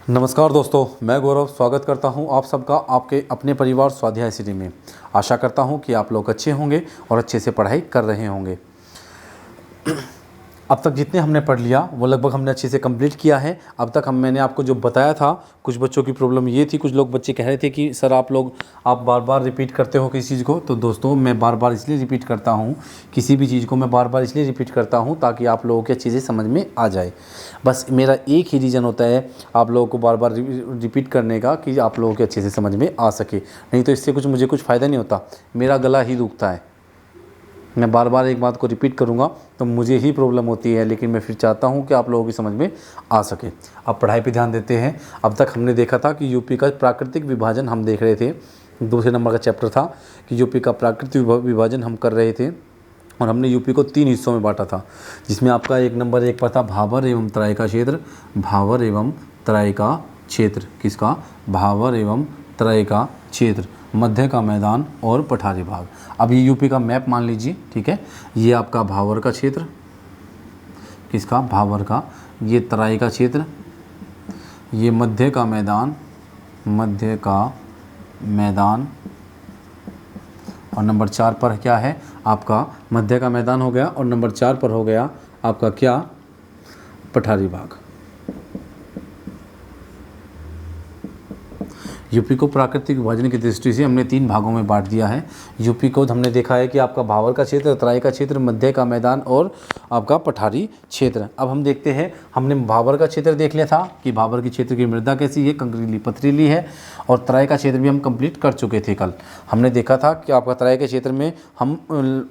नमस्कार दोस्तों, मैं गौरव स्वागत करता हूं आप सबका आपके अपने परिवार स्वाध्याय सिटी में। आशा करता हूं कि आप लोग अच्छे होंगे और अच्छे से पढ़ाई कर रहे होंगे। अब तक जितने हमने पढ़ लिया वो लगभग हमने अच्छे से कंप्लीट किया है। अब तक मैंने आपको जो बताया था, कुछ बच्चों की प्रॉब्लम ये थी, कुछ बच्चे कह रहे थे कि सर आप बार बार रिपीट करते हो किसी चीज़ को। तो दोस्तों, मैं बार बार इसलिए रिपीट करता हूँ, किसी भी चीज़ को मैं बार बार इसलिए रिपीट करता हूँ ताकि आप लोगों की चीज़ें समझ में आ जाए। बस मेरा एक ही रीज़न होता है आप लोगों को बार बार रिपीट करने का, कि आप लोगों के अच्छे से समझ में आ सके। नहीं तो इससे मुझे कुछ फ़ायदा नहीं होता, मेरा गला ही दुखता है। मैं बार बार एक बात को रिपीट करूँगा तो मुझे ही प्रॉब्लम होती है, लेकिन मैं फिर चाहता हूँ कि आप लोगों की समझ में आ सके। अब पढ़ाई पे ध्यान देते हैं। अब तक हमने देखा था कि यूपी का प्राकृतिक विभाजन हम देख रहे थे। दूसरे नंबर का चैप्टर था कि यूपी का प्राकृतिक विभाजन हम कर रहे थे, और हमने यूपी को 3 हिस्सों में बांटा था, जिसमें आपका एक नंबर एक पर था भाबर एवं तराई का क्षेत्र। भाबर एवं तराई का क्षेत्र किसका? भाबर एवं तराई का क्षेत्र, मध्य का मैदान और पठारी भाग। अब ये यूपी का मैप मान लीजिए, ठीक है। ये आपका भाबर का क्षेत्र, किसका? भाबर का। ये तराई का क्षेत्र, ये मध्य का मैदान, मध्य का मैदान। और नंबर 4 पर क्या है आपका? मध्य का मैदान हो गया, और नंबर 4 पर हो गया आपका क्या? पठारी भाग। यूपी को प्राकृतिक विभाजन की दृष्टि से हमने 3 भागों में बांट दिया है। यूपी को हमने देखा है कि आपका भाबर का क्षेत्र, तराई का क्षेत्र, मध्य का मैदान और आपका पठारी क्षेत्र। अब हम देखते हैं, हमने भाबर का क्षेत्र देख लिया था कि भाबर के क्षेत्र की मृदा कैसी है, कंकरीली पथरीली है। और तराई का क्षेत्र भी हम कंप्लीट कर चुके थे। कल हमने देखा था कि आपका तराई के क्षेत्र में हम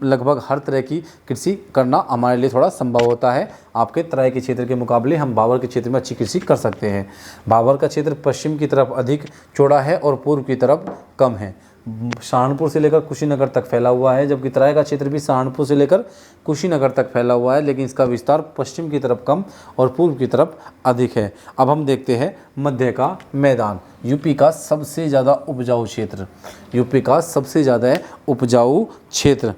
लगभग हर तरह की कृषि करना हमारे लिए थोड़ा संभव होता है। आपके तराई के क्षेत्र के मुकाबले हम भाबर के क्षेत्र में अच्छी कृषि कर सकते हैं। भाबर का क्षेत्र पश्चिम की तरफ अधिक चौड़ा है और पूर्व की तरफ कम है। सहारनपुर से लेकर कुशीनगर तक फैला हुआ है, जबकि तराई का क्षेत्र भी सहारनपुर से लेकर कुशीनगर तक फैला हुआ है, लेकिन इसका विस्तार पश्चिम की तरफ कम और पूर्व की तरफ अधिक है। अब हम देखते हैं मध्य का मैदान, यूपी का सबसे ज़्यादा उपजाऊ क्षेत्र। यूपी का सबसे ज़्यादा उपजाऊ क्षेत्र।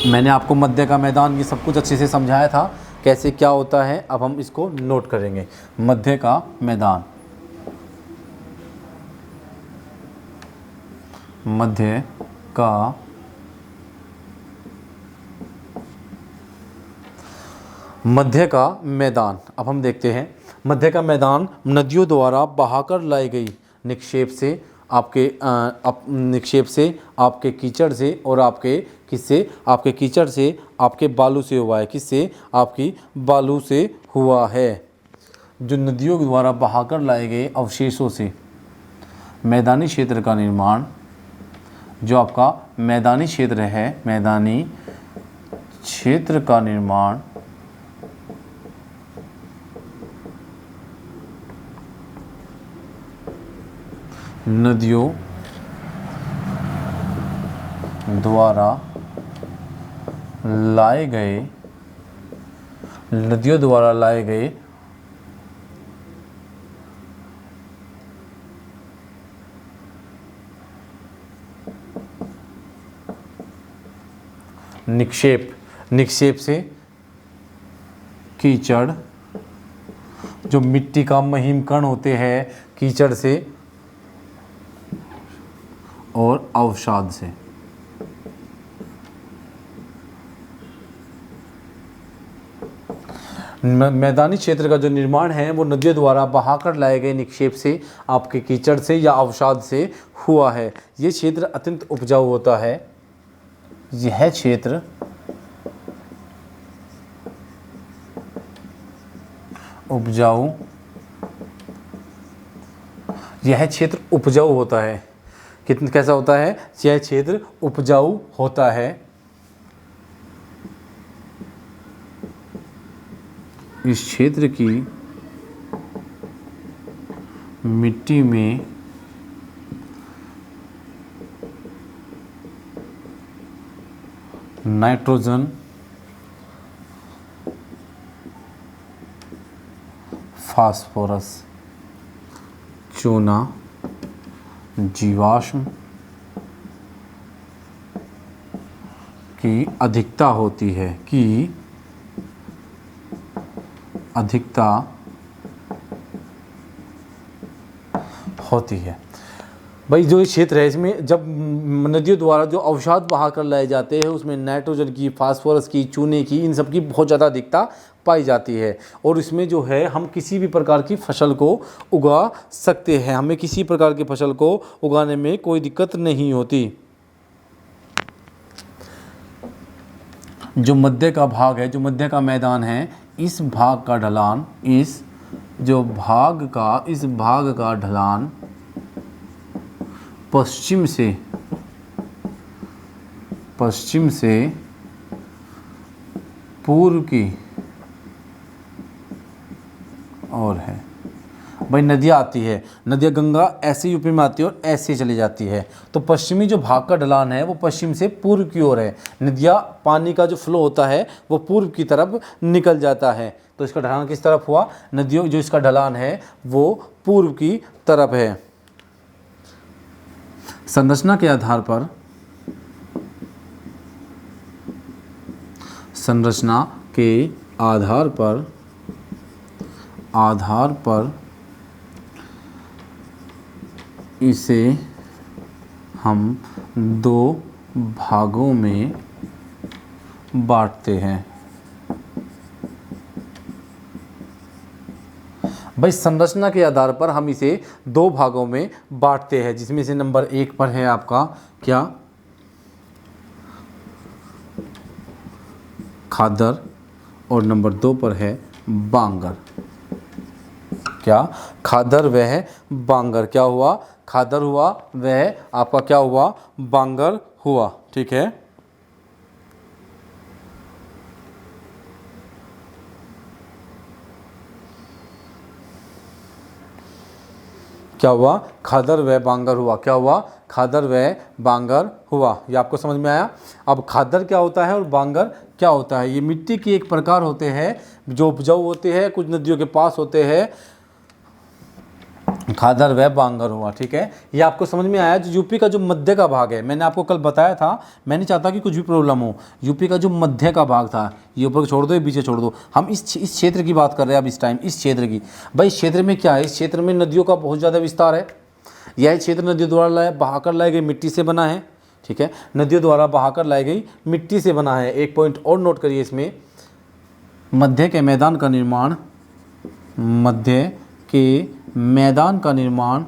मैंने आपको मध्य का मैदान ये सब कुछ अच्छे से समझाया था, कैसे क्या होता है। अब हम इसको नोट करेंगे। मध्य का मैदान, मध्य का मध्य का मैदान। अब हम देखते हैं, मध्य का मैदान नदियों द्वारा बहाकर लाई गई निक्षेप से, आपके कीचड़ से और आपके किससे? आपके कीचड़ से, आपके बालू से हुआ है। किससे? आपकी बालू से हुआ है। जो नदियों द्वारा बहाकर लाए गए अवशेषों से मैदानी क्षेत्र का निर्माण, जो आपका मैदानी क्षेत्र है, मैदानी क्षेत्र का निर्माण नदियों द्वारा लाए गए निक्षेप से कीचड़, जो मिट्टी का महीन कण होते हैं, कीचड़ से और अवसाद से। मैदानी क्षेत्र का जो निर्माण है वो नदियों द्वारा बहाकर लाए गए निक्षेप से, आपके कीचड़ से या अवसाद से हुआ है। ये क्षेत्र अत्यंत उपजाऊ होता है। यह क्षेत्र उपजाऊ होता है। कैसा होता है? यह क्षेत्र उपजाऊ होता है। इस क्षेत्र की मिट्टी में नाइट्रोजन, फास्फोरस, चूना, जीवाश्म की अधिकता होती है, अधिकता होती है। भाई जो ये क्षेत्र है इसमें जब नदियों द्वारा जो अवसाद बहा कर लाए जाते हैं उसमें नाइट्रोजन की, फास्फोरस की, चूने की, इन सब की बहुत ज़्यादा अधिकता पाई जाती है। और इसमें जो है हम किसी भी प्रकार की फसल को उगा सकते हैं, हमें किसी प्रकार की फसल को उगाने में कोई दिक्कत नहीं होती। जो मध्य का भाग है, जो मध्य का मैदान है, इस भाग का ढलान, इस भाग का ढलान पश्चिम से पूर्व की ओर है। भाई नदियाँ आती है, नदियाँ गंगा ऐसे यूपी में आती है और ऐसे चली जाती है, तो पश्चिमी जो भाग का ढलान है वो पश्चिम से पूर्व की ओर है। नदियाँ, पानी का जो फ्लो होता है वो पूर्व की तरफ निकल जाता है, तो इसका ढलान किस तरफ हुआ? नदियों जो इसका ढलान है वो पूर्व की तरफ है। संरचना के आधार पर इसे हम दो भागों में बांटते हैं। भाई संरचना के आधार पर हम इसे दो भागों में बांटते हैं, जिसमें से नंबर 1 पर है आपका क्या? खादर, और नंबर 2 पर है बांगर। क्या? खादर वह बांगर। क्या हुआ? खादर हुआ, वह आपका क्या हुआ? बांगर हुआ। ठीक है, क्या हुआ? खादर व बांगर हुआ। क्या हुआ? खादर व बांगर हुआ। ये आपको समझ में आया? अब खादर क्या होता है और बांगर क्या होता है? ये मिट्टी के एक प्रकार होते हैं जो उपजाऊ होते हैं, कुछ नदियों के पास होते हैं। खादर व बांगर हुआ। ठीक है, ये आपको समझ में आया? जो यूपी का जो मध्य का भाग है, मैंने आपको कल बताया था, मैं नहीं चाहता कि कुछ भी प्रॉब्लम हो। यूपी का जो मध्य का भाग था, ये ऊपर छोड़ दो, ये पीछे छोड़ दो, हम इस क्षेत्र की बात कर रहे हैं अब इस टाइम, इस क्षेत्र की। भाई इस क्षेत्र में क्या है? इस क्षेत्र में नदियों का बहुत ज़्यादा विस्तार है। यह क्षेत्र नदियों द्वारा बहाकर लाई गई मिट्टी से बना है। ठीक है, नदियों द्वारा बहाकर लाई गई मिट्टी से बना है। एक पॉइंट और नोट करिए इसमें, मध्य के मैदान का निर्माण, मध्य के मैदान का निर्माण,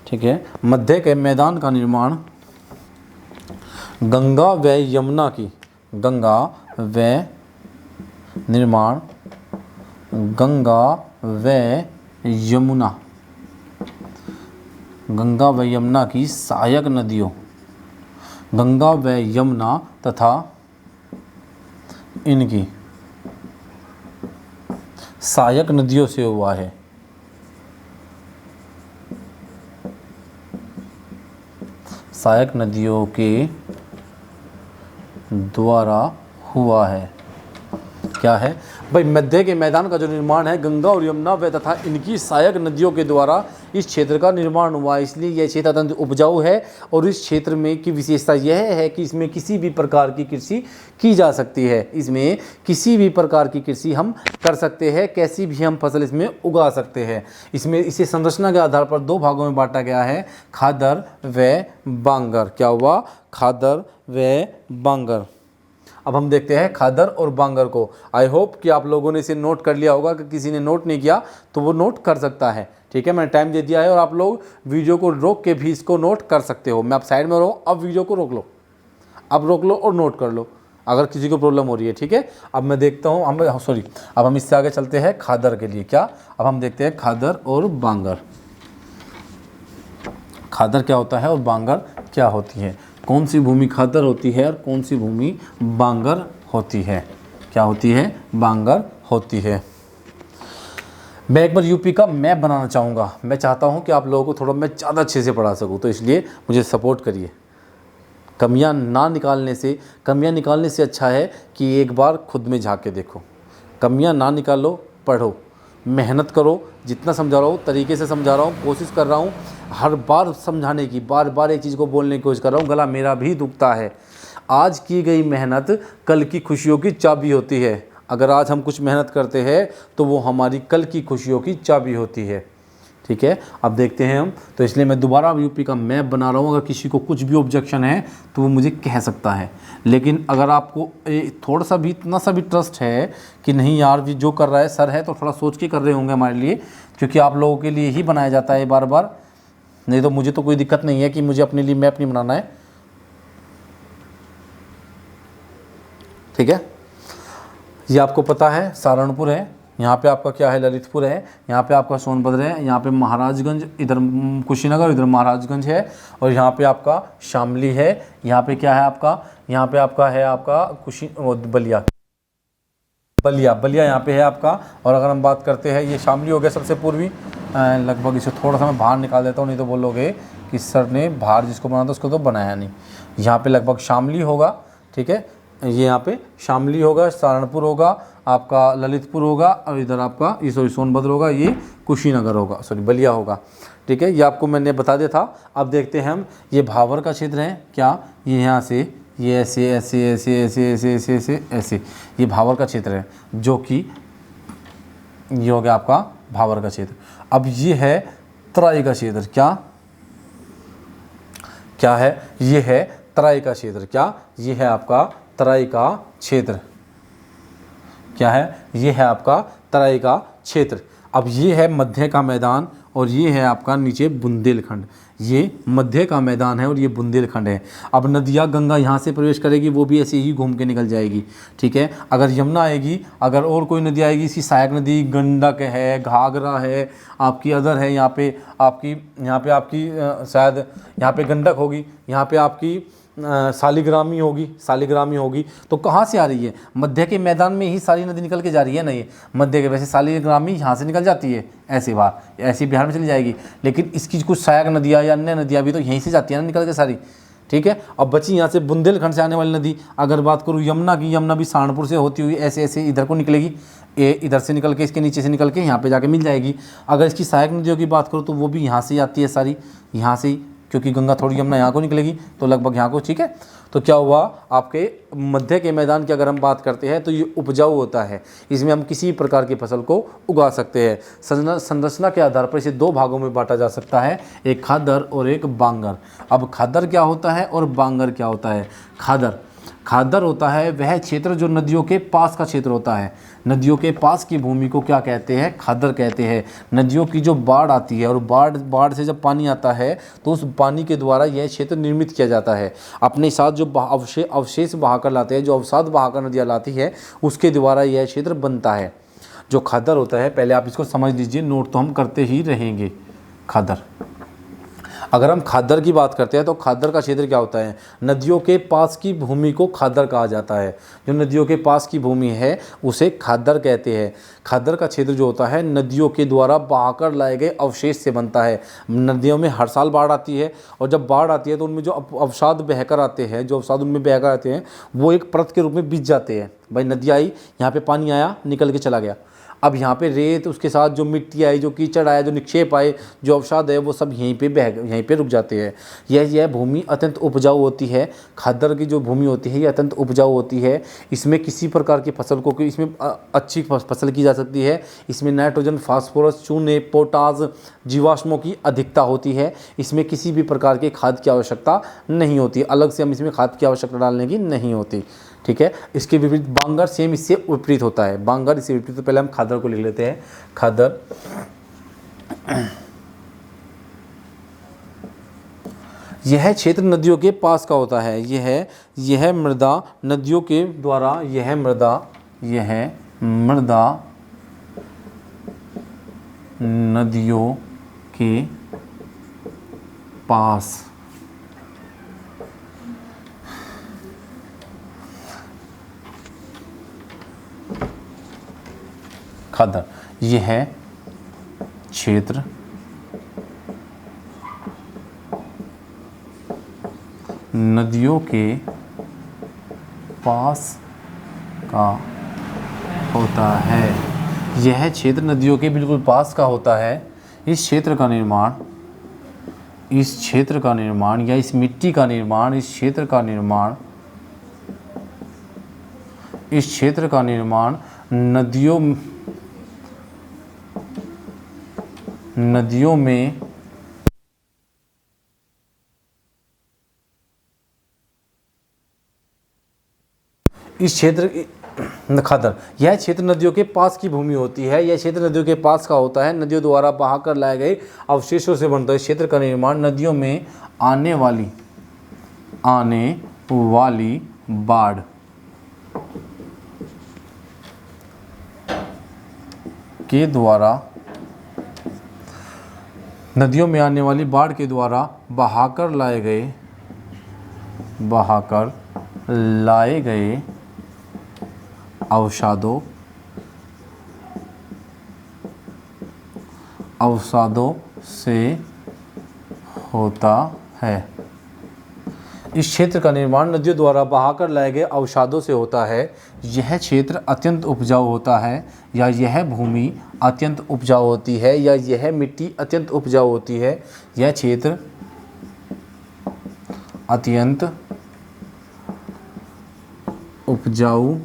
ठीक है, मध्य के मैदान का निर्माण गंगा व यमुना की, गंगा व निर्माण गंगा व यमुना, गंगा व यमुना की सहायक नदियों, गंगा व यमुना तथा इनकी सहायक नदियों से हुआ है। सहायक नदियों के द्वारा हुआ है। क्या है भाई? मध्य के मैदान का जो निर्माण है गंगा और यमुना व तथा इनकी सहायक नदियों के द्वारा इस क्षेत्र का निर्माण हुआ, इसलिए यह क्षेत्र अत्यंत उपजाऊ है। और इस क्षेत्र में की विशेषता यह है कि इसमें किसी भी प्रकार की कृषि की जा सकती है। इसमें किसी भी प्रकार की कृषि हम कर सकते हैं, कैसी भी हम फसल इसमें उगा सकते हैं। इसमें इसे संरचना के आधार पर दो भागों में बांटा गया है, खादर व बांगर। क्या हुआ? खादर व बांगर। अब हम देखते हैं खादर और बांगर को। आई होप कि आप लोगों ने इसे नोट कर लिया होगा, कि किसी ने नोट नहीं किया तो वो नोट कर सकता है। ठीक है, मैंने टाइम दे दिया है और आप लोग वीडियो को रोक के भी इसको नोट कर सकते हो। मैं अब साइड में रहूँ, अब वीडियो को रोक लो, अब रोक लो और नोट कर लो अगर किसी को प्रॉब्लम हो रही है। ठीक है, अब मैं देखता हूँ, अब हम इससे आगे चलते हैं खादर के लिए। क्या? अब हम देखते हैं खादर और बांगर। खादर क्या होता है और बांगर क्या होती है? कौन सी भूमि खादर होती है और कौन सी भूमि बांगर होती है? क्या होती है? बांगर होती है। मैं एक बार यूपी का मैप बनाना चाहूँगा। मैं चाहता हूँ कि आप लोगों को थोड़ा मैं ज़्यादा अच्छे से पढ़ा सकूँ, तो इसलिए मुझे सपोर्ट करिए। कमियाँ निकालने से अच्छा है कि एक बार खुद में झाँक के देखो। कमियाँ ना निकालो, पढ़ो, मेहनत करो। जितना समझा रहा हूँ तरीके से समझा रहा हूँ, कोशिश कर रहा हूँ। हर बार समझाने की, बार बार एक चीज़ को बोलने की कोशिश कर रहा हूँ, गला मेरा भी दुखता है। आज की गई मेहनत कल की खुशियों की चाबी होती है। अगर आज हम कुछ मेहनत करते हैं तो वो हमारी कल की खुशियों की चाबी होती है। ठीक है, अब देखते हैं हम। तो इसलिए मैं दोबारा यूपी का मैप बना रहा हूँ। अगर किसी को कुछ भी ऑब्जेक्शन है तो वो मुझे कह सकता है, लेकिन अगर आपको थोड़ा सा भी, इतना सा भी ट्रस्ट है कि नहीं यार जी जो कर रहा है सर है, तो थोड़ा सोच के कर रहे होंगे हमारे लिए, क्योंकि आप लोगों के लिए ही बनाया जाता है बार बार। नहीं तो मुझे तो कोई दिक्कत नहीं है कि मुझे अपने लिए मैप नहीं बनाना है। ठीक है, ये आपको पता है सहारनपुर है, यहाँ पे आपका क्या है ललितपुर है, यहाँ पे आपका सोनभद्र है, यहाँ पे महाराजगंज, इधर कुशीनगर, इधर महाराजगंज है, और यहाँ पे आपका शामली है, यहाँ पे क्या है आपका, यहाँ पे आपका है आपका बलिया, बलिया यहाँ पे है आपका। और अगर हम बात करते हैं, ये शामली हो गया सबसे पूर्वी, लगभग इसे थोड़ा सा मैं बाहर निकाल देता हूँ, नहीं तो बोलोगे कि सर ने बाहर जिसको बनाया था उसको तो बनाया नहीं। यहाँ पे लगभग शामली होगा। ठीक है, ये यहाँ पे शामली होगा, सहारनपुर होगा, आपका ललितपुर होगा, और इधर आपका ये सोनभद्र होगा, ये कुशीनगर होगा, बलिया होगा। ठीक है, ये आपको मैंने बता दिया था। अब देखते हैं हम, ये भावर का क्षेत्र है क्या, ये यहाँ से ये ऐसे ऐसे ऐसे ऐसे ऐसे ऐसे ऐसे ऐसे, ये भावर का क्षेत्र है, जो कि ये हो गया आपका भावर का क्षेत्र। अब ये है तराई का क्षेत्र, क्या है, ये है तराई का क्षेत्र, क्या ये है आपका तराई का क्षेत्र, क्या है, ये है आपका तराई का क्षेत्र। अब ये है मध्य का मैदान, और ये है आपका नीचे बुंदेलखंड। ये मध्य का मैदान है और ये बुंदेलखंड है। अब नदियाँ, गंगा यहाँ से प्रवेश करेगी, वो भी ऐसे ही घूम के निकल जाएगी। ठीक है, अगर यमुना आएगी, अगर और कोई नदी आएगी, इसी सहायक नदी, गंडक है, घाघरा है, आपकी अदर है, यहाँ पे आपकी शायद यहाँ पे गंडक होगी, यहाँ पे आपकी सालिग्रामी होगी। तो कहाँ से आ रही है, मध्य के मैदान में ही सारी नदी निकल के जा रही है ना। ये मध्य के, वैसे सालिग्रामी यहाँ से निकल जाती है ऐसे बाहर, ऐसी बिहार में चली जाएगी, लेकिन इसकी कुछ सहायक नदियाँ या अन्य नदियाँ भी तो यहीं से जाती है ना निकल के सारी। ठीक है, अब बची यहाँ से बुंदेलखंड से आने वाली नदी। अगर बात करूँ यमुना की, यमुना भी सहारनपुर से होती हुई ऐसे ऐसे इधर को निकलेगी, इधर से निकल के, इसके नीचे से निकल के यहाँ पे जाके मिल जाएगी। अगर इसकी सहायक नदियों की बात करूँ तो वो भी यहाँ से आती है सारी, यहाँ से ही, क्योंकि गंगा थोड़ी यमुना यहाँ को निकलेगी, तो लगभग यहाँ को। ठीक है, तो क्या हुआ, आपके मध्य के मैदान की अगर हम बात करते हैं तो ये उपजाऊ होता है, इसमें हम किसी प्रकार की फसल को उगा सकते हैं। संरचना के आधार पर इसे दो भागों में बांटा जा सकता है, एक खादर और एक बांगर। अब खादर क्या होता है और बांगर क्या होता है। खादर होता है वह क्षेत्र जो नदियों के पास का क्षेत्र होता है। नदियों के पास की भूमि को क्या कहते हैं, खादर कहते हैं। नदियों की जो बाढ़ आती है, और बाढ़ से जब पानी आता है तो उस पानी के द्वारा यह क्षेत्र निर्मित किया जाता है। अपने साथ जो अवशेष बहाकर लाते हैं, जो अवसाद बहाकर नदियाँ लाती है, उसके द्वारा यह क्षेत्र बनता है जो खादर होता है। पहले आप इसको समझ लीजिए, नोट तो हम करते ही रहेंगे। खादर, अगर हम खादर की बात करते हैं तो खादर का क्षेत्र क्या होता है, नदियों के पास की भूमि को खादर कहा जाता है। जो नदियों के पास की भूमि है उसे खादर कहते हैं। खादर का क्षेत्र जो होता है नदियों के द्वारा बहाकर लाए गए अवशेष से बनता है। नदियों में हर साल बाढ़ आती है, और जब बाढ़ आती है तो उनमें जो अवसाद बहकर आते हैं, वो एक परत के रूप में बिछ जाते हैं। भाई नदी आई, यहाँ पे पानी आया, निकल के चला गया। अब यहाँ पे रेत, उसके साथ जो मिट्टी आई, जो कीचड़ आया, जो निक्षेप आए, जो अवसाद है, वो सब यहीं पे रुक जाते हैं। यह भूमि अत्यंत उपजाऊ होती है। खादर की जो भूमि होती है ये अत्यंत उपजाऊ होती है। इसमें किसी प्रकार की फसल को, इसमें अच्छी फसल की जा सकती है। इसमें नाइट्रोजन, फास्फोरस, चूने, पोटास, जीवाश्मों की अधिकता होती है। इसमें किसी भी प्रकार के खाद की आवश्यकता नहीं होती, अलग से हम इसमें खाद की आवश्यकता डालने की नहीं होती। ठीक है, इसके विपरीत बांगर सेम इससे विपरीत होता है। बांगर इससे विपरीत, तो पहले हम खादर को लिख लेते हैं। खादर यह क्षेत्र नदियों के पास का होता है। यह मृदा नदियों के द्वारा, यह मृदा नदियों के पास खादर, यह क्षेत्र नदियों के पास का होता है। यह क्षेत्र नदियों के बिल्कुल पास का होता है। इस क्षेत्र का निर्माण इस क्षेत्र का निर्माण या इस मिट्टी का निर्माण, इस क्षेत्र का निर्माण, इस क्षेत्र का निर्माण नदियों में इस क्षेत्र खादर, यह क्षेत्र नदियों के पास की भूमि होती है, यह क्षेत्र नदियों के पास का होता है, नदियों द्वारा बहाकर लाए गए अवशेषों से बनता है। इस क्षेत्र का निर्माण नदियों में आने वाली बाढ़ के द्वारा, नदियों में आने वाली बाढ़ के द्वारा बहाकर लाए गए अवसादों से होता है। इस क्षेत्र का निर्माण नदियों द्वारा बहाकर लाए गए अवसादों से होता है। यह क्षेत्र अत्यंत उपजाऊ होता है, या यह भूमि अत्यंत उपजाऊ होती है, या यह मिट्टी अत्यंत उपजाऊ होती है। यह क्षेत्र अत्यंत उपजाऊ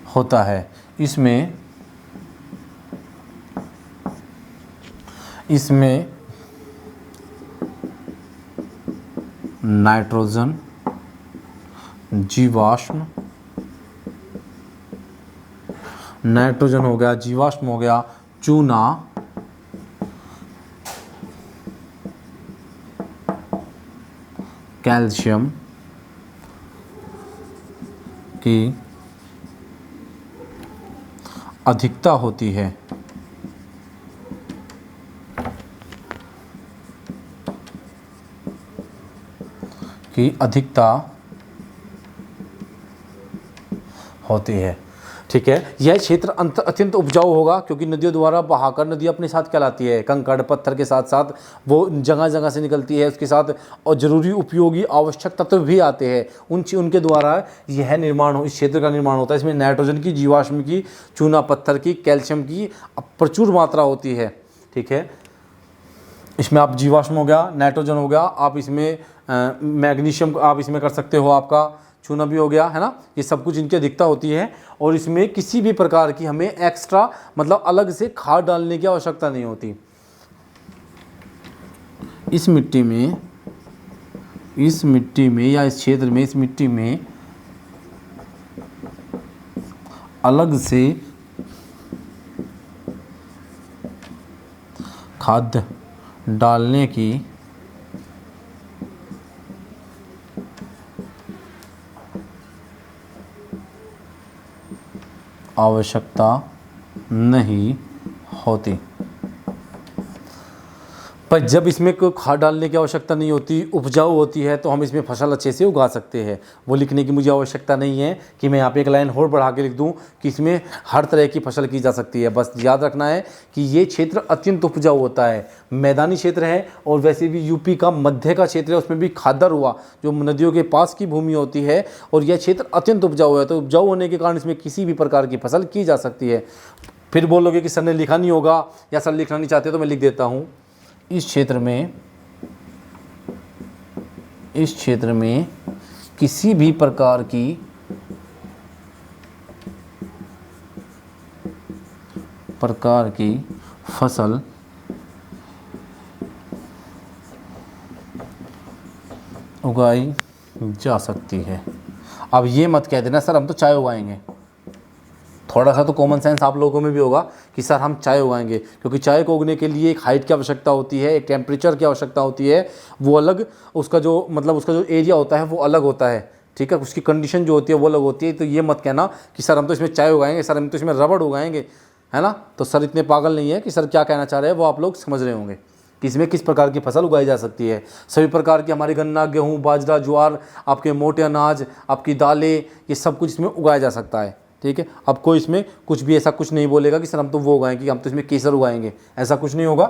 होता है। इसमें नाइट्रोजन, जीवाश्म, नाइट्रोजन हो गया, जीवाश्म हो गया, चूना, कैल्शियम की अधिकता होती है। ठीक है। यह क्षेत्र अत्यंत उपजाऊ होगा क्योंकि नदियों द्वारा बहाकर, नदी अपने साथ क्या लाती है, कंकड़ पत्थर के साथ साथ वो जगह जगह से निकलती है, उसके साथ और ज़रूरी उपयोगी आवश्यक तत्व भी आते हैं, उनके द्वारा यह निर्माण इस क्षेत्र का निर्माण होता है। इसमें नाइट्रोजन की, जीवाश्म की, चूना पत्थर की, कैल्शियम की प्रचुर मात्रा होती है। ठीक है, इसमें आप जीवाश्म हो गया, नाइट्रोजन हो गया, आप इसमें मैग्नीशियम आप इसमें कर सकते हो, आपका चूना भी हो गया, है ना। ये सब कुछ इनकी अधिकता होती है और इसमें किसी भी प्रकार की हमें एक्स्ट्रा मतलब अलग से खाद डालने की आवश्यकता नहीं होती। इस मिट्टी में या इस क्षेत्र में, इस मिट्टी में अलग से खाद डालने की आवश्यकता नहीं होती। पर जब इसमें कोई खाद डालने की आवश्यकता नहीं होती, उपजाऊ होती है, तो हम इसमें फसल अच्छे से उगा सकते हैं। वो लिखने की मुझे आवश्यकता नहीं है कि मैं यहाँ पे एक लाइन और बढ़ा के लिख दूँ कि इसमें हर तरह की फसल की जा सकती है। बस याद रखना है कि ये क्षेत्र अत्यंत उपजाऊ होता है, मैदानी क्षेत्र है और वैसे भी यूपी का मध्य का क्षेत्र है, उसमें भी खादर हुआ जो नदियों के पास की भूमि होती है और यह क्षेत्र अत्यंत उपजाऊ है। तो उपजाऊ होने के कारण इसमें किसी भी प्रकार की फसल की जा सकती है। फिर बोलोगे कि सर ने लिखा नहीं होगा या सर लिखना नहीं चाहते, तो मैं लिख देता हूँ। इस क्षेत्र में किसी भी प्रकार की फसल उगाई जा सकती है। अब ये मत कह देना सर हम तो चाय उगाएंगे। थोड़ा सा तो कॉमन सेंस आप लोगों में भी होगा कि सर हम चाय उगाएंगे, क्योंकि चाय को उगने के लिए एक हाइट की आवश्यकता होती है, एक टेम्परेचर की आवश्यकता होती है, वो अलग उसका जो एरिया होता है वो अलग होता है। ठीक है, उसकी कंडीशन जो होती है वो अलग होती है। तो ये मत कहना कि सर हम तो इसमें चाय उगाएंगे, सर हम तो इसमें रबड़ उगाएंगे, है ना। तो सर इतने पागल नहीं है कि सर क्या कहना चाह रहे हैं, वो आप लोग समझ रहे होंगे कि इसमें किस प्रकार की फसल उगाई जा सकती है। सभी प्रकार की हमारी गन्ना, गेहूँ, बाजरा, ज्वार, आपके मोटे अनाज, आपकी दालें, ये सब कुछ इसमें उगाया जा सकता है। ठीक है, अब कोई इसमें कुछ भी ऐसा कुछ नहीं बोलेगा कि सर हम तो वो उगाएंगे, कि हम तो इसमें केसर उगाएंगे, ऐसा कुछ नहीं होगा।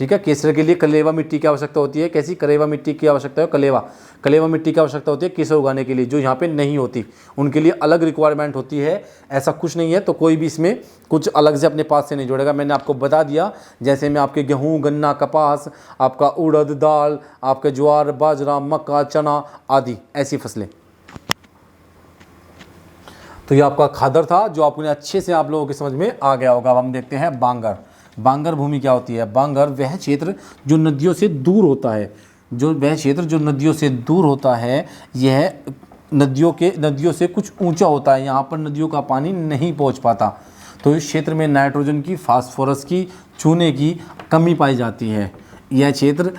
ठीक है। केसर के लिए कलेवा मिट्टी की आवश्यकता होती है। कैसी? कलेवा मिट्टी की आवश्यकता है। कलेवा मिट्टी की आवश्यकता होती है केसर उगाने के लिए, जो यहाँ पे नहीं होती, उनके लिए अलग रिक्वायरमेंट होती है। ऐसा कुछ नहीं है, तो कोई भी इसमें कुछ अलग से अपने पास से नहीं जोड़ेगा। मैंने आपको बता दिया, जैसे में आपके गेहूँ, गन्ना, कपास, आपका उड़द दाल, आपका ज्वार, बाजरा, मक्का, चना आदि ऐसी फसलें। तो ये आपका खादर था, जो आपने अच्छे से आप लोगों के समझ में आ गया होगा। अब हम देखते हैं बांगर। बांगर भूमि क्या होती है? बांगर वह क्षेत्र जो नदियों से दूर होता है, जो नदियों से दूर होता है, यह नदियों से कुछ ऊंचा होता है। यहाँ पर नदियों का पानी नहीं पहुँच पाता, तो इस क्षेत्र में नाइट्रोजन की, फास्फोरस की, चूने की कमी पाई जाती है। यह क्षेत्र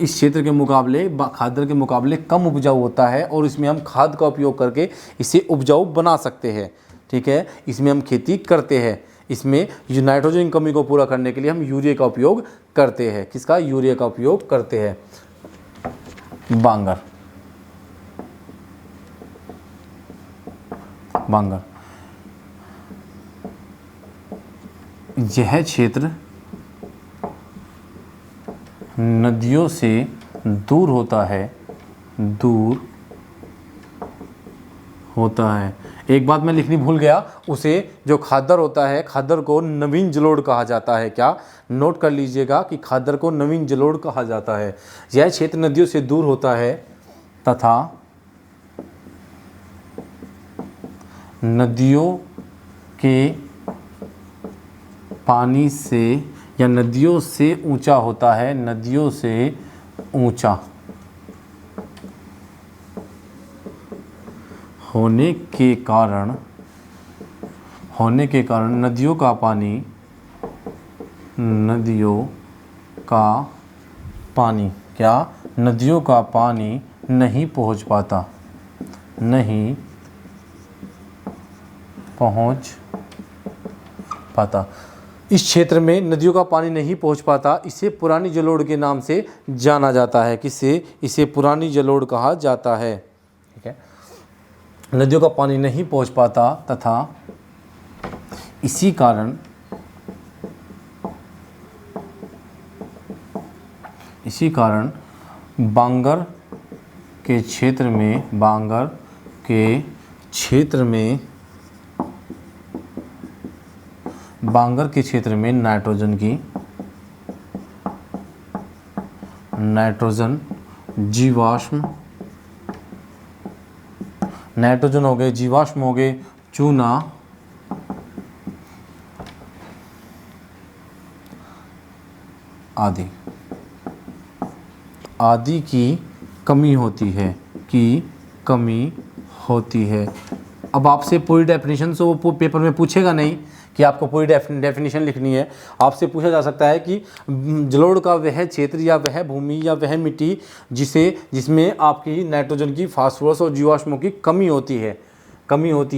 इस क्षेत्र के मुकाबले, खादर के मुकाबले कम उपजाऊ होता है, और इसमें हम खाद का उपयोग करके इसे उपजाऊ बना सकते हैं। ठीक है, इसमें हम खेती करते हैं। इसमें नाइट्रोजन की कमी को पूरा करने के लिए हम यूरिया का उपयोग करते हैं। किसका? यूरिया का उपयोग करते हैं। बांगर यह क्षेत्र नदियों से दूर होता है। एक बात मैं लिखनी भूल गया, उसे जो खादर होता है, खादर को नवीन जलोढ़ कहा जाता है। क्या? नोट कर लीजिएगा कि खादर को नवीन जलोढ़ कहा जाता है। यह क्षेत्र नदियों से दूर होता है तथा नदियों के पानी से या नदियों से ऊंचा होता है। नदियों से ऊंचा होने के कारण नदियों का पानी नहीं पहुंच पाता। इस क्षेत्र में नदियों का पानी नहीं पहुंच पाता। इसे पुरानी जलोढ़ के नाम से जाना जाता है। किससे? इसे पुरानी जलोढ़ कहा जाता है। ठीक है, नदियों का पानी नहीं पहुंच पाता तथा इसी कारण बांगर के क्षेत्र में नाइट्रोजन हो गए, जीवाश्म हो गए, चूना आदि की कमी होती है। अब आपसे पूरी डेफिनेशन से वो पेपर में पूछेगा नहीं कि आपको पूरी डेफिनेशन लिखनी है। आपसे पूछा जा सकता है कि जलोढ़ का वह क्षेत्र या वह भूमि या वह मिट्टी जिसमें आपकी नाइट्रोजन की, फास्फोरस और जीवाश्मों की कमी होती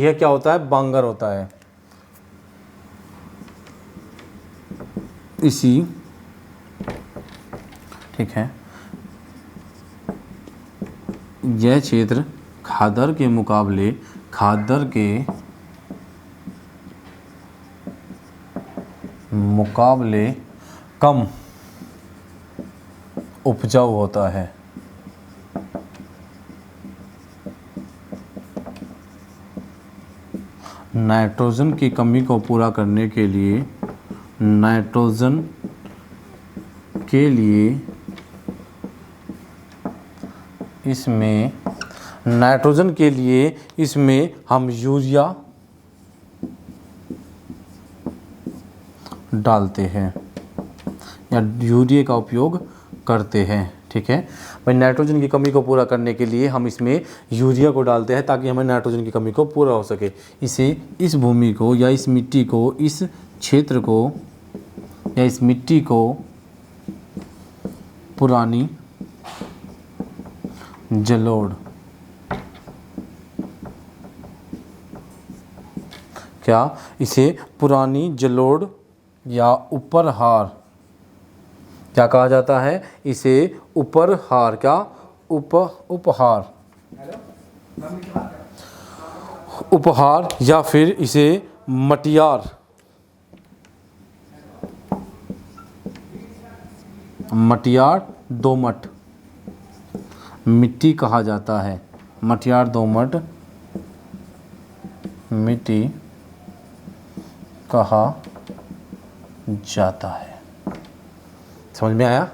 है, क्या होता है? बांगर होता है। ठीक है, यह क्षेत्र खादर के मुकाबले कम उपजाऊ होता है। नाइट्रोजन की कमी को पूरा करने के लिए इसमें हम यूरिया डालते हैं या यूरिया का उपयोग करते हैं। ठीक है भाई, नाइट्रोजन की कमी को पूरा करने के लिए हम इसमें यूरिया को डालते हैं ताकि हमें नाइट्रोजन की कमी को पूरा हो सके। इस भूमि को या इस मिट्टी को, इस क्षेत्र को या इस मिट्टी को पुरानी जलोढ़, इसे पुरानी जलोढ़ या उपरहार क्या कहा जाता है? इसे उपरहार, उपहार या फिर इसे मटियार मटियार दोमट मिट्टी कहा जाता है। मटियार दोमट मिट्टी कहा जाता है। समझ में आया?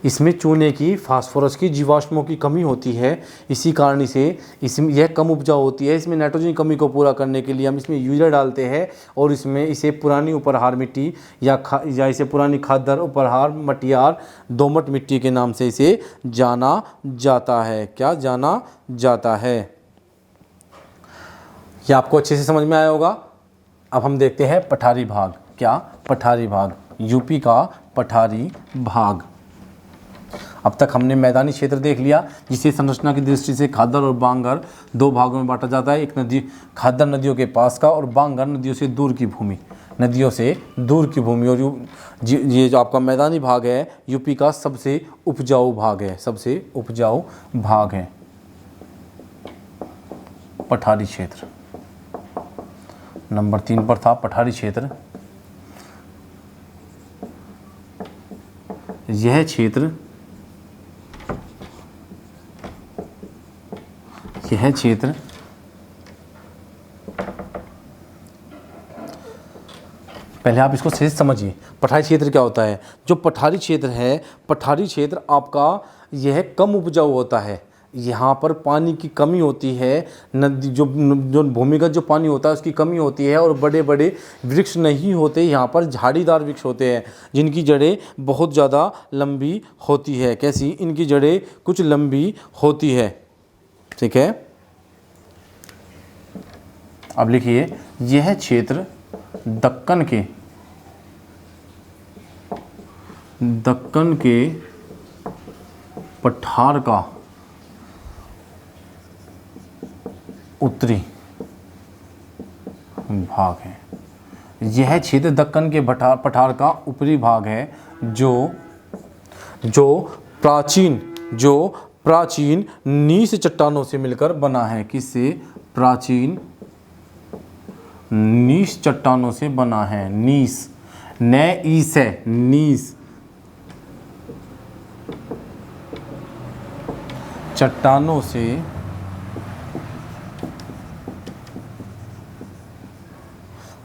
इसमें चूने की, फास्फोरस की, जीवाश्मों की कमी होती है। इसी कारण इसे इसमें यह कम उपजाऊ होती है। इसमें नाइट्रोजन की कमी को पूरा करने के लिए हम इसमें यूरिया डालते हैं और इसमें इसे पुरानी उपरहार मिट्टी या इसे पुरानी खादर उपरहार मटियार दोमट मिट्टी के नाम से इसे जाना जाता है। क्या जाना जाता है? यह आपको अच्छे से समझ में आया होगा। अब हम देखते हैं पठारी भाग। क्या? पठारी भाग, यूपी का पठारी भाग। अब तक हमने मैदानी क्षेत्र देख लिया, जिसे संरचना की दृष्टि से खादर और बांगर दो भागों में बांटा जाता है। एक नदी, खादर नदियों के पास का, और बांगर नदियों से दूर की भूमि, नदियों से दूर की भूमि। और ये जो आपका मैदानी भाग है, यूपी का सबसे उपजाऊ भाग है, सबसे उपजाऊ भाग है पठारी क्षेत्र। नंबर 3 पर था पठारी क्षेत्र। यह क्षेत्र पहले आप इसको सही समझिए। पठारी क्षेत्र क्या होता है? जो पठारी क्षेत्र है, पठारी क्षेत्र आपका यह कम उपजाऊ होता है। यहाँ पर पानी की कमी होती है, नदी जो भूमिगत जो पानी होता है उसकी कमी होती है, और बड़े बड़े वृक्ष नहीं होते। यहाँ पर झाड़ीदार वृक्ष होते हैं जिनकी जड़ें बहुत ज़्यादा लंबी होती है। कैसी? इनकी जड़ें कुछ लंबी होती है। ठीक है, अब लिखिए, यह क्षेत्र दक्कन के पठार का उत्तरी भाग है। यह क्षेत्र दक्कन के पठार का ऊपरी भाग है, जो प्राचीन नीस चट्टानों से मिलकर बना है। किससे? प्राचीन नीस चट्टानों से बना है। नीस, न ईस है, नीस चट्टानों से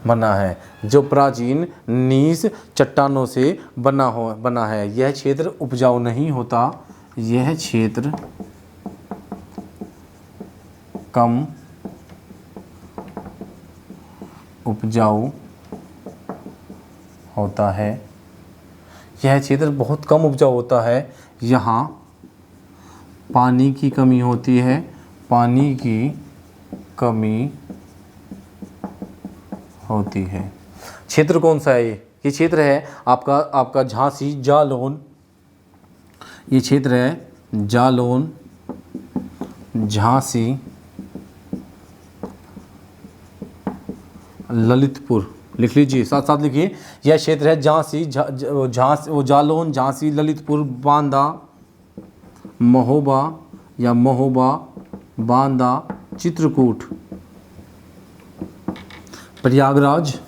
बना है, जो प्राचीन नीस चट्टानों से बना है। यह क्षेत्र उपजाऊ नहीं होता। यह क्षेत्र कम उपजाऊ होता है। यह क्षेत्र बहुत कम उपजाऊ होता है। यहाँ पानी की कमी होती है। पानी की कमी होती है। क्षेत्र कौन सा है? ये क्षेत्र है आपका झांसी जालौन। ये क्षेत्र है जालौन, झांसी, ललितपुर। लिख लीजिए, साथ साथ लिखिए। यह क्षेत्र है झांसी, जालौन, झांसी, ललितपुर, बांदा, महोबा या महोबा, बांदा, चित्रकूट, प्रयागराज,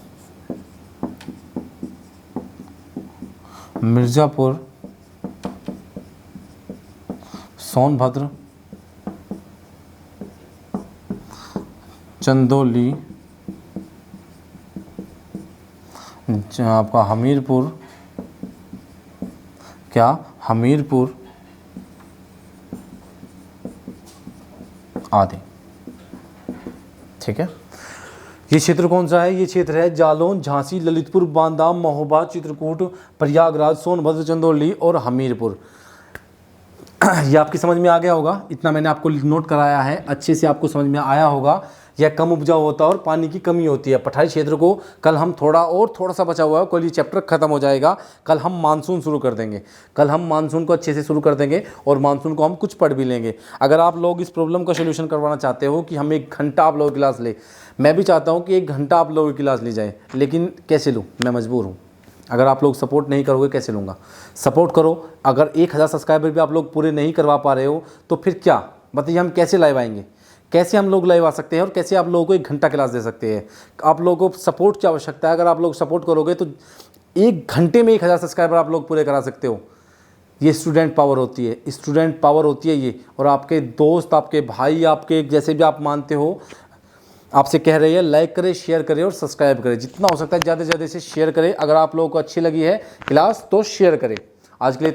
मिर्ज़ापुर, सोनभद्र, चंदौली, आपका हमीरपुर, क्या? हमीरपुर आदि। ठीक है, ये क्षेत्र कौन सा है? ये क्षेत्र है जालौन, झांसी, ललितपुर, बांदा, महोबा, चित्रकूट, प्रयागराज, सोनभद्र, चंदौली और हमीरपुर। ये आपकी समझ में आ गया होगा। इतना मैंने आपको नोट कराया है, अच्छे से आपको समझ में आया होगा। यह कम उपजाऊ होता है और पानी की कमी होती है। पठारी क्षेत्र को कल हम थोड़ा सा बचा हुआ है, कल ये चैप्टर खत्म हो जाएगा। कल हम मानसून शुरू कर देंगे। कल हम मानसून को अच्छे से शुरू कर देंगे और मानसून को हम कुछ पढ़ भी लेंगे। अगर आप लोग इस प्रॉब्लम का सोल्यूशन करवाना चाहते हो कि हम 1 घंटा आप लोगों की क्लास ले, मैं भी चाहता हूँ कि 1 घंटा आप लोगों की क्लास ली जाए, लेकिन कैसे लूँ? मैं मजबूर हूँ। अगर आप लोग सपोर्ट नहीं करोगे कैसे लूँगा? सपोर्ट करो। अगर 1000 सब्सक्राइबर भी आप लोग पूरे नहीं करवा पा रहे हो तो फिर क्या बताइए, हम कैसे लाइव आएंगे? कैसे हम लोग लाइव आ सकते हैं और कैसे आप लोगों को 1 घंटा क्लास दे सकते हैं? आप लोगों को सपोर्ट की आवश्यकता है। अगर आप लोग सपोर्ट करोगे तो 1 घंटे में 1000 सब्सक्राइबर आप लोग पूरे करा सकते हो। ये स्टूडेंट पावर होती है, स्टूडेंट पावर होती है ये। और आपके दोस्त, आपके भाई, आपके जैसे भी आप मानते हो, आपसे कह रही है लाइक करें, शेयर करें और सब्सक्राइब करें। जितना हो सकता है ज़्यादा से ज़्यादा से शेयर करें। अगर आप लोगों को अच्छी लगी है क्लास तो शेयर करें। आज के लिए